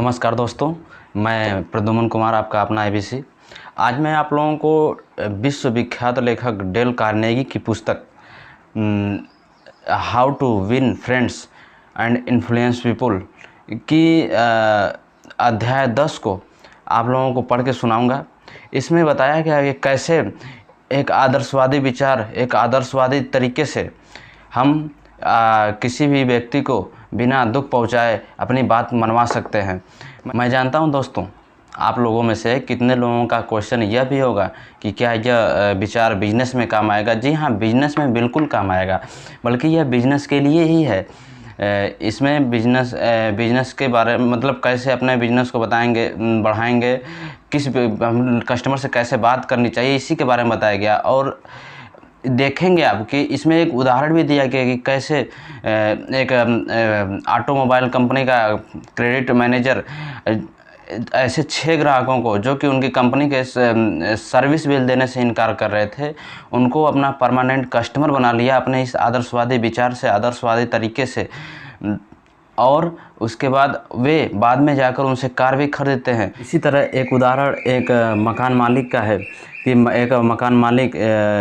नमस्कार दोस्तों, मैं प्रद्युमन कुमार, आपका अपना एबीसी। आज मैं आप लोगों को विश्वविख्यात लेखक डेल कार्नेगी की पुस्तक how to win friends and influence people की अध्याय 10 को आप लोगों को पढ़ के सुनाऊंगा। इसमें बताया गया है कि कैसे एक आदर्शवादी विचार, एक आदर्शवादी तरीके से हम किसी भी व्यक्ति को बिना दुख पहुंचाए अपनी बात मनवा सकते हैं। मैं जानता हूं दोस्तों, आप लोगों में से कितने लोगों का क्वेश्चन यह भी होगा कि क्या यह विचार बिजनेस में काम आएगा। जी हाँ, बिजनेस में बिल्कुल काम आएगा, बल्कि यह बिजनेस के लिए ही है। इसमें बिजनेस के बारे में मतलब कैसे अपने बिजनेस को बताएंगे, बढ़ाएंगे, किस कस्टमर से कैसे बात करनी चाहिए, इसी के बारे में बताया गया। और देखेंगे आप कि इसमें एक उदाहरण भी दिया गया कि कैसे एक ऑटोमोबाइल कंपनी का क्रेडिट मैनेजर ऐसे 6 ग्राहकों को, जो कि उनकी कंपनी के सर्विस बिल देने से इनकार कर रहे थे, उनको अपना परमानेंट कस्टमर बना लिया अपने इस आदर्शवादी विचार से, आदर्शवादी तरीके से। और उसके बाद वे बाद में जाकर उनसे कार भी खरीदते हैं। इसी तरह एक उदाहरण एक मकान मालिक का है कि एक मकान मालिक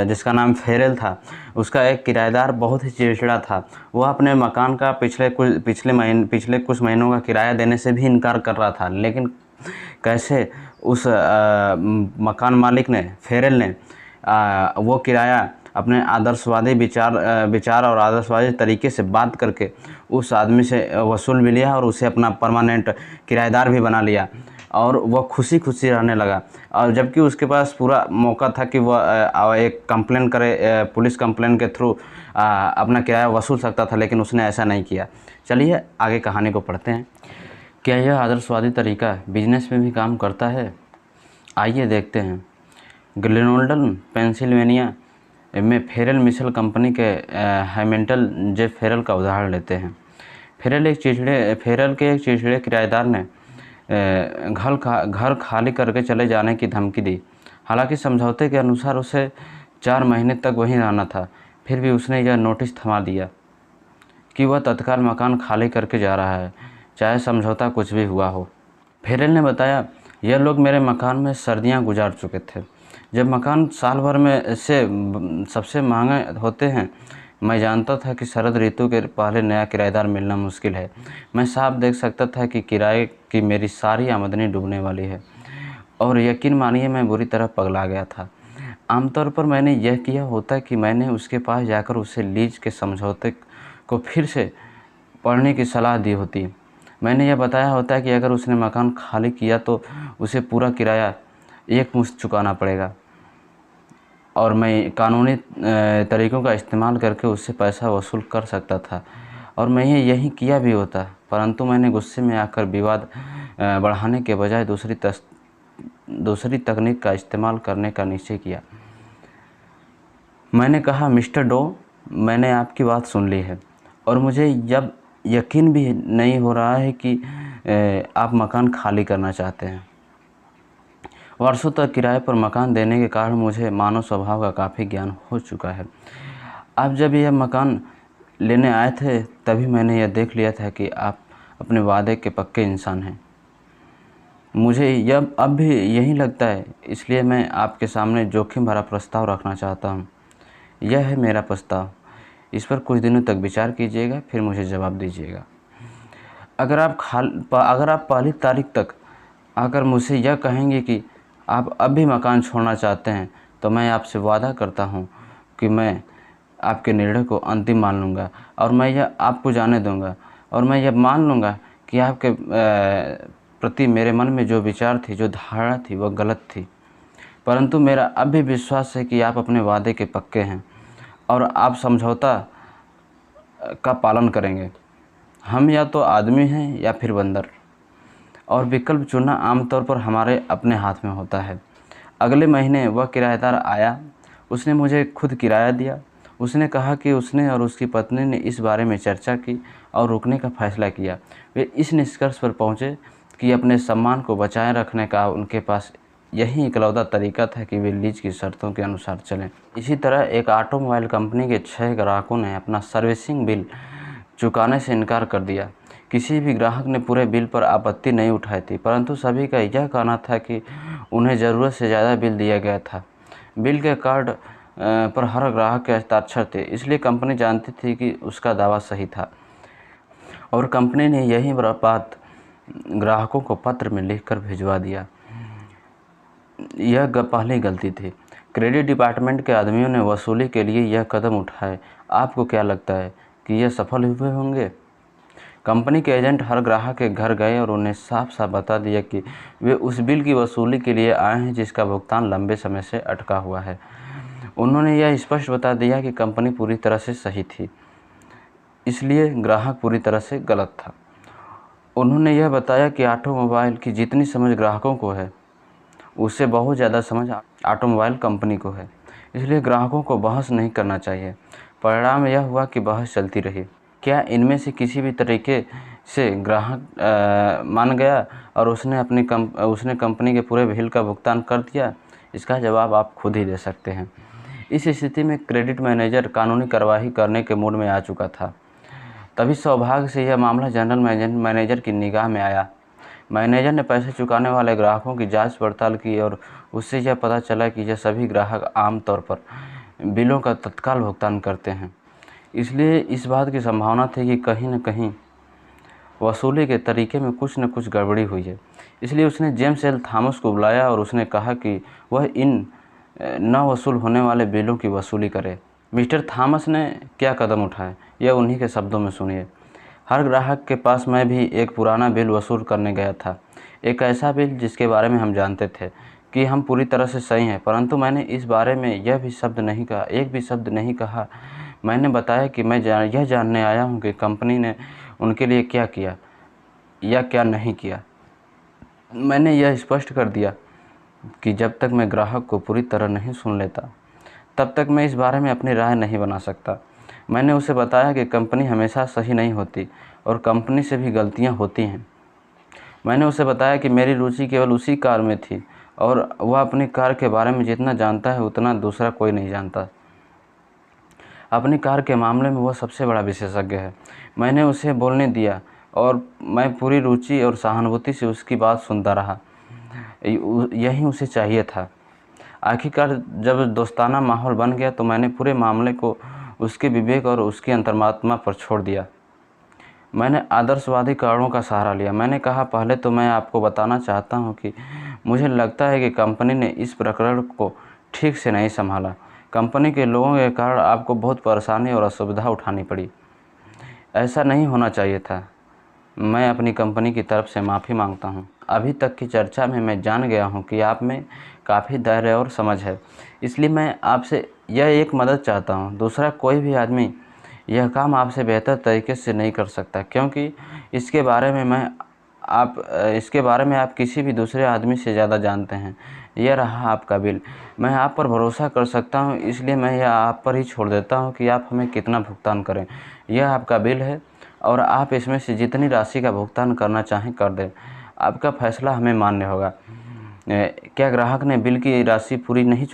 जिसका नाम फेरेल था, उसका एक किराएदार बहुत ही चिड़चिड़ा था। वह अपने मकान का पिछले कुछ महीनों का किराया देने से भी इनकार कर रहा था, लेकिन कैसे उस मकान मालिक ने, फेरेल ने, वो किराया अपने आदर्शवादी विचार और आदर्शवादी तरीके से बात करके उस आदमी से वसूल भी लिया और उसे अपना परमानेंट किराएदार भी बना लिया, और वह खुशी खुशी रहने लगा। और जबकि उसके पास पूरा मौका था कि वह एक कंप्लेन करे, पुलिस कंप्लेन के थ्रू अपना किराया वसूल सकता था, लेकिन उसने ऐसा नहीं किया। चलिए आगे कहानी को पढ़ते हैं। क्या यह आदर्शवादी तरीका बिजनेस में भी काम करता है? आइए देखते हैं। ग्लेनोल्डन, पेंसिल्वेनिया में फेरेल मिशेल कंपनी के हैमिल्टन जे फेरेल का उदाहरण लेते हैं। फेरेल के एक चिड़चिड़े किराएदार ने घर खाली करके चले जाने की धमकी दी। हालांकि समझौते के अनुसार उसे 4 महीने तक वहीं रहना था, फिर भी उसने यह नोटिस थमा दिया कि वह तत्काल मकान खाली करके जा रहा है, चाहे समझौता कुछ भी हुआ हो। फेरेल ने बताया, यह लोग मेरे मकान में सर्दियां गुजार चुके थे, जब मकान साल भर में से सबसे महंगे होते हैं। मैं जानता था कि शरद ऋतु के पहले नया किराएदार मिलना मुश्किल है। मैं साफ देख सकता था कि किराए की मेरी सारी आमदनी डूबने वाली है, और यकीन मानिए मैं बुरी तरह पगला गया था। आमतौर पर मैंने यह किया होता कि मैंने उसके पास जाकर उसे लीज के समझौते को फिर से पढ़ने की सलाह दी होती। मैंने यह बताया होता कि अगर उसने मकान खाली किया तो उसे पूरा किराया एकमुश्त चुकाना पड़ेगा, और मैं कानूनी तरीक़ों का इस्तेमाल करके उससे पैसा वसूल कर सकता था, और मैं यही किया भी होता। परंतु मैंने गुस्से में आकर विवाद बढ़ाने के बजाय दूसरी तकनीक का इस्तेमाल करने का निश्चय किया। मैंने कहा, मिस्टर डो, मैंने आपकी बात सुन ली है, और मुझे जब यकीन भी नहीं हो रहा है कि आप मकान खाली करना चाहते हैं। वर्षों तक किराए पर मकान देने के कारण मुझे मानव स्वभाव का काफ़ी ज्ञान हो चुका है। आप जब यह मकान लेने आए थे तभी मैंने यह देख लिया था कि आप अपने वादे के पक्के इंसान हैं। मुझे यह अब भी यही लगता है, इसलिए मैं आपके सामने जोखिम भरा प्रस्ताव रखना चाहता हूँ। यह है मेरा प्रस्ताव, इस पर कुछ दिनों तक विचार कीजिएगा, फिर मुझे जवाब दीजिएगा। अगर आप पहली तारीख तक आकर मुझसे यह कहेंगे कि आप अब भी मकान छोड़ना चाहते हैं, तो मैं आपसे वादा करता हूँ कि मैं आपके निर्णय को अंतिम मान लूँगा, और मैं यह आपको जाने दूँगा, और मैं यह मान लूँगा कि आपके प्रति मेरे मन में जो विचार थी, जो धारणा थी, वह गलत थी। परंतु मेरा अब भी विश्वास है कि आप अपने वादे के पक्के हैं और आप समझौता का पालन करेंगे। हम या तो आदमी हैं या फिर बंदर, और विकल्प चुनना आमतौर पर हमारे अपने हाथ में होता है। अगले महीने वह किराएदार आया। उसने मुझे खुद किराया दिया। उसने कहा कि उसने और उसकी पत्नी ने इस बारे में चर्चा की और रुकने का फैसला किया। वे इस निष्कर्ष पर पहुँचे कि अपने सम्मान को बचाए रखने का उनके पास यही इकलौता तरीका था कि वे लीज की शर्तों के अनुसार चलें। इसी तरह एक ऑटोमोबाइल कंपनी के 6 ग्राहकों ने अपना सर्विसिंग बिल चुकाने से इनकार कर दिया, किसी भी ग्राहक ने पूरे बिल पर आपत्ति नहीं उठाई थी, परंतु सभी का यह कहना था कि उन्हें ज़रूरत से ज़्यादा बिल दिया गया था। बिल के कार्ड पर हर ग्राहक के हस्ताक्षर थे, इसलिए कंपनी जानती थी कि उसका दावा सही था और कंपनी ने यही बात ग्राहकों को पत्र में लिखकर भिजवा दिया। यह पहली गलती थी। क्रेडिट डिपार्टमेंट के आदमियों ने वसूली के लिए यह कदम उठाए। आपको क्या लगता है कि यह सफल हुए होंगे? कंपनी के एजेंट हर ग्राहक के घर गए और उन्हें साफ साफ बता दिया कि वे उस बिल की वसूली के लिए आए हैं जिसका भुगतान लंबे समय से अटका हुआ है। उन्होंने यह स्पष्ट बता दिया कि कंपनी पूरी तरह से सही थी, इसलिए ग्राहक पूरी तरह से गलत था। उन्होंने यह बताया कि ऑटोमोबाइल की जितनी समझ ग्राहकों को है, उससे बहुत ज़्यादा समझ ऑटोमोबाइल कंपनी को है, इसलिए ग्राहकों को बहस नहीं करना चाहिए। परिणाम यह हुआ कि बहस चलती रही। क्या इनमें से किसी भी तरीके से ग्राहक मान गया और उसने कंपनी के पूरे बिल का भुगतान कर दिया? इसका जवाब आप खुद ही दे सकते हैं। इस स्थिति में क्रेडिट मैनेजर कानूनी कार्रवाई करने के मूड में आ चुका था। तभी सौभाग्य से यह मामला जनरल मैनेजर की निगाह में आया। मैनेजर ने पैसे चुकाने वाले ग्राहकों की जांच पड़ताल की और उससे यह पता चला कि यह सभी ग्राहक आमतौर पर बिलों का तत्काल भुगतान करते हैं। इसलिए इस बात की संभावना थी कि कहीं न कहीं वसूली के तरीके में कुछ न कुछ गड़बड़ी हुई है। इसलिए उसने जेम्स एल थॉमस को बुलाया और उसने कहा कि वह इन न वसूल होने वाले बिलों की वसूली करे। मिस्टर थॉमस ने क्या कदम उठाए, यह उन्हीं के शब्दों में सुनिए। हर ग्राहक के पास मैं भी एक पुराना बिल वसूल करने गया था, एक ऐसा बिल जिसके बारे में हम जानते थे कि हम पूरी तरह से सही हैं, परंतु मैंने इस बारे में एक भी शब्द नहीं कहा। मैंने बताया कि मैं यह जानने आया हूं कि कंपनी ने उनके लिए क्या किया या क्या नहीं किया। मैंने यह स्पष्ट कर दिया कि जब तक मैं ग्राहक को पूरी तरह नहीं सुन लेता, तब तक मैं इस बारे में अपनी राय नहीं बना सकता। मैंने उसे बताया कि कंपनी हमेशा सही नहीं होती और कंपनी से भी गलतियां होती हैं। मैंने उसे बताया कि मेरी रुचि केवल उसी कार में थी और वह अपनी कार के बारे में जितना जानता है उतना दूसरा कोई नहीं जानता। अपनी कार के मामले में वह सबसे बड़ा विशेषज्ञ है। मैंने उसे बोलने दिया और मैं पूरी रुचि और सहानुभूति से उसकी बात सुनता रहा। यही उसे चाहिए था। आखिरकार जब दोस्ताना माहौल बन गया तो मैंने पूरे मामले को उसके विवेक और उसकी अंतर्मात्मा पर छोड़ दिया। मैंने आदर्शवादी कारणों का सहारा लिया। मैंने कहा, पहले तो मैं आपको बताना चाहता हूं कि मुझे लगता है कि कंपनी ने इस प्रकरण को ठीक से नहीं संभाला। कंपनी के लोगों के कारण आपको बहुत परेशानी और असुविधा उठानी पड़ी। ऐसा नहीं होना चाहिए था। मैं अपनी कंपनी की तरफ से माफ़ी मांगता हूं। अभी तक की चर्चा में मैं जान गया हूं कि आप में काफ़ी धैर्य और समझ है, इसलिए मैं आपसे यह एक मदद चाहता हूं। दूसरा कोई भी आदमी यह काम आपसे बेहतर तरीके से नहीं कर सकता, क्योंकि इसके बारे में आप किसी भी दूसरे आदमी से ज़्यादा जानते हैं। यह रहा आपका बिल। मैं आप पर भरोसा कर सकता हूं, इसलिए मैं यह आप पर ही छोड़ देता हूं कि आप हमें कितना भुगतान करें। यह आपका बिल है और आप इसमें से जितनी राशि का भुगतान करना चाहें कर दें। आपका फैसला हमें मान्य होगा। क्या ग्राहक ने बिल की राशि पूरी नहीं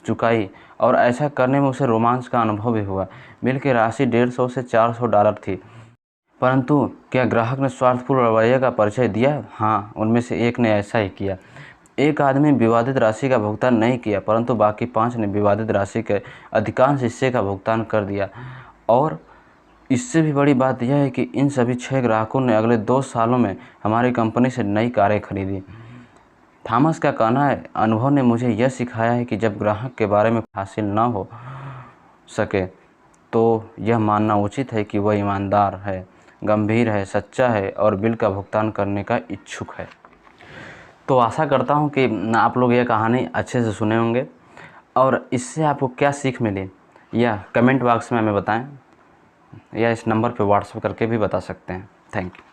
चुकाई और ऐसा करने में उसे रोमांच का अनुभव भी हुआ। बिल की राशि $150 से $400 थी, परंतु क्या ग्राहक ने स्वार्थपूर्ण रवैये का परिचय दिया? हाँ, उनमें से एक ने ऐसा ही किया। एक आदमी विवादित राशि का भुगतान नहीं किया, परंतु बाकी 5 ने विवादित राशि के अधिकांश हिस्से का भुगतान कर दिया। और इससे भी बड़ी बात यह है कि इन सभी 6 ग्राहकों ने अगले 2 सालों में हमारी कंपनी से नई कारें खरीदी। थॉमस का कहना है, अनुभव ने मुझे यह सिखाया है कि जब ग्राहक के बारे में हासिल न हो सके तो यह मानना उचित है कि वह ईमानदार है, गंभीर है, सच्चा है और बिल का भुगतान करने का इच्छुक है। तो आशा करता हूँ कि आप लोग यह कहानी अच्छे से सुने होंगे और इससे आपको क्या सीख मिली या कमेंट बॉक्स में हमें बताएं या इस नंबर पर व्हाट्सएप करके भी बता सकते हैं। Thank you.